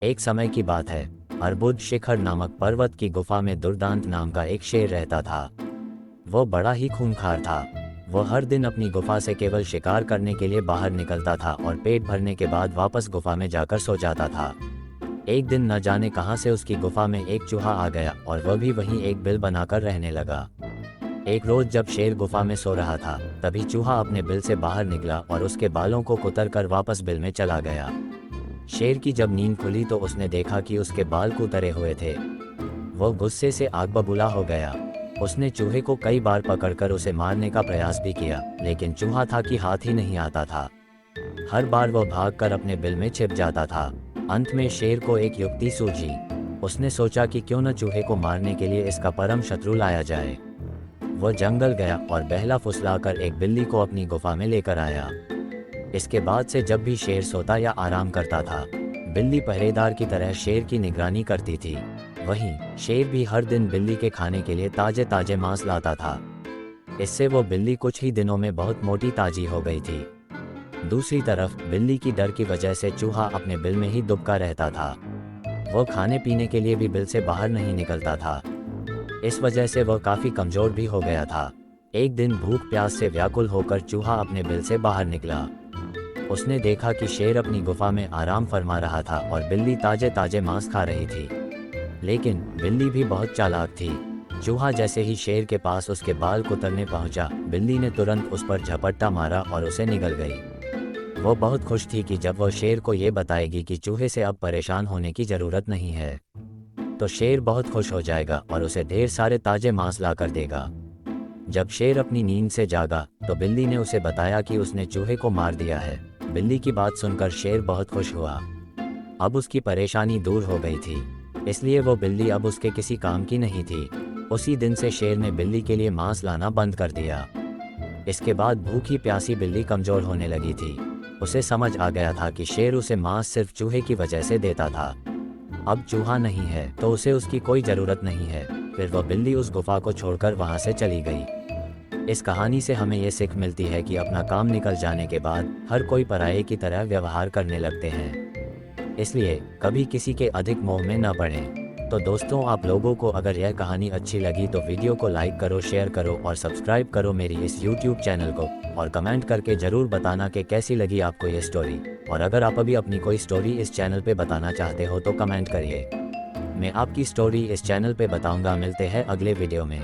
एक समय की बात है। अर्बुद शिखर नामक पर्वत की गुफा में दुर्दांत नाम का एक शेर रहता था। वो बड़ा ही खूंखार था। वो हर दिन अपनी गुफा से केवल शिकार करने के लिए बाहर निकलता था और पेट भरने के बाद वापस गुफा में जाकर सो जाता था। एक दिन न जाने कहां से उसकी गुफा में एक चूहा आ गया और वह भी वहीं एक बिल बनाकर रहने लगा। एक रोज जब शेर गुफा में सो रहा था, तभी चूहा अपने बिल से बाहर निकला और उसके बालों को कुतर कर वापस बिल में चला गया। शेर की जब नींद खुली तो उसने देखा कि उसके बाल कुतरे हुए थे। वो गुस्से से आग बबूला हो गया। उसने चूहे को कई बार पकड़कर उसे मारने का प्रयास भी किया, लेकिन चूहा था कि हाथ ही नहीं आता था। हर बार वह भागकर अपने बिल में छिप जाता था। अंत में शेर को एक युक्ति सूझी। उसने सोचा कि क्यों न चूहे को मारने के लिए इसका परम शत्रु लाया जाए। वो जंगल गया और बहला फुसलाकर एक बिल्ली को अपनी गुफा में लेकर आया। इसके बाद से जब भी शेर सोता या आराम करता था, बिल्ली पहरेदार की तरह शेर की निगरानी करती थी। वहीं शेर भी हर दिन बिल्ली के खाने के लिए ताजे ताजे मांस लाता था। इससे वो बिल्ली कुछ ही दिनों में बहुत मोटी ताजी हो गई थी। दूसरी तरफ बिल्ली की डर की वजह से चूहा अपने बिल में ही दुबका रहता था। वो खाने पीने के लिए भी बिल से बाहर नहीं निकलता था। इस वजह से वह काफी कमजोर भी हो गया था। एक दिन भूख प्यास से व्याकुल होकर चूहा अपने बिल से बाहर निकला। उसने देखा कि शेर अपनी गुफा में आराम फरमा रहा था और बिल्ली ताजे ताजे मांस खा रही थी। लेकिन बिल्ली भी बहुत चालाक थी। चूहा जैसे ही शेर के पास उसके बाल कुतरने पहुंचा, बिल्ली ने तुरंत उस पर झपट्टा मारा और उसे निगल गई। वो बहुत खुश थी कि जब वो शेर को ये बताएगी कि चूहे से अब परेशान होने की जरूरत नहीं है, तो शेर बहुत खुश हो जाएगा और उसे ढेर सारे ताजे मांस ला कर देगा। जब शेर अपनी नींद से जागा तो बिल्ली ने उसे बताया कि उसने चूहे को मार दिया है। बिल्ली की बात सुनकर शेर बहुत खुश हुआ। अब उसकी परेशानी दूर हो गई थी, इसलिए वो बिल्ली अब उसके किसी काम की नहीं थी। उसी दिन से शेर ने बिल्ली के लिए मांस लाना बंद कर दिया। इसके बाद भूखी प्यासी बिल्ली कमजोर होने लगी थी। उसे समझ आ गया था कि शेर उसे मांस सिर्फ चूहे की वजह से देता था। अब चूहा नहीं है तो उसे उसकी कोई ज़रूरत नहीं है। फिर वह बिल्ली उस गुफा को छोड़कर वहाँ से चली गई। इस कहानी से हमें ये सीख मिलती है कि अपना काम निकल जाने के बाद हर कोई पराये की तरह व्यवहार करने लगते हैं। इसलिए कभी किसी के अधिक मोह में न पड़ें। तो दोस्तों, आप लोगों को अगर यह कहानी अच्छी लगी तो वीडियो को लाइक करो, शेयर करो और सब्सक्राइब करो मेरी इस YouTube चैनल को। और कमेंट करके ज़रूर बताना कि कैसी लगी आपको ये स्टोरी। और अगर आप अभी अपनी कोई स्टोरी इस चैनल पे बताना चाहते हो तो कमेंट करिए। मैं आपकी स्टोरी इस चैनल पे बताऊंगा। मिलते हैं अगले वीडियो में।